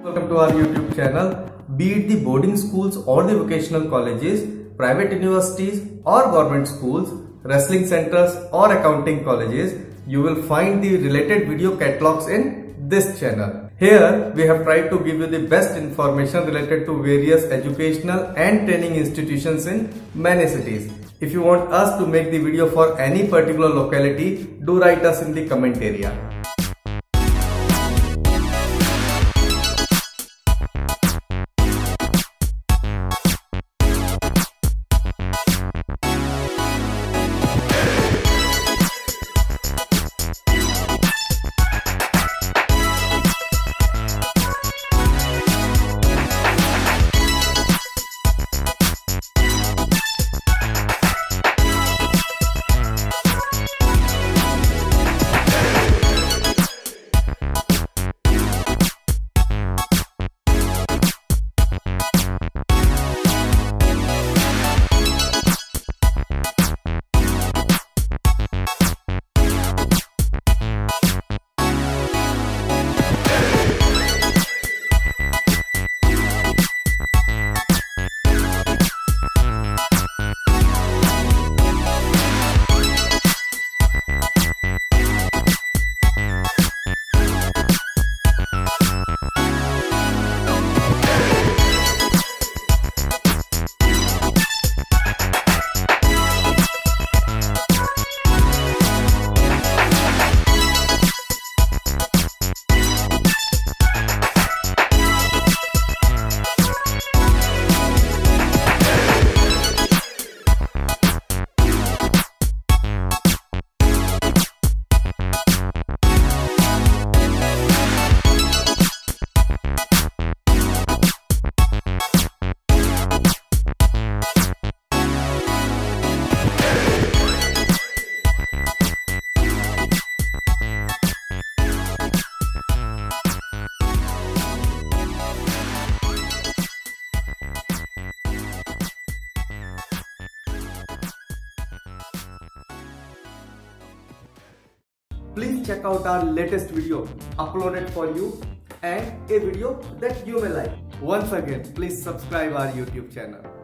Welcome to our YouTube channel. Be it the boarding schools or the vocational colleges, private universities or government schools, wrestling centers or accounting colleges, you will find the related video catalogs in this channel. Here we have tried to give you the best information related to various educational and training institutions in many cities. If you want us to make the video for any particular locality, do write us in the comment area. Please check out our latest video uploaded for you and a video that you may like. Once again, please subscribe our YouTube channel.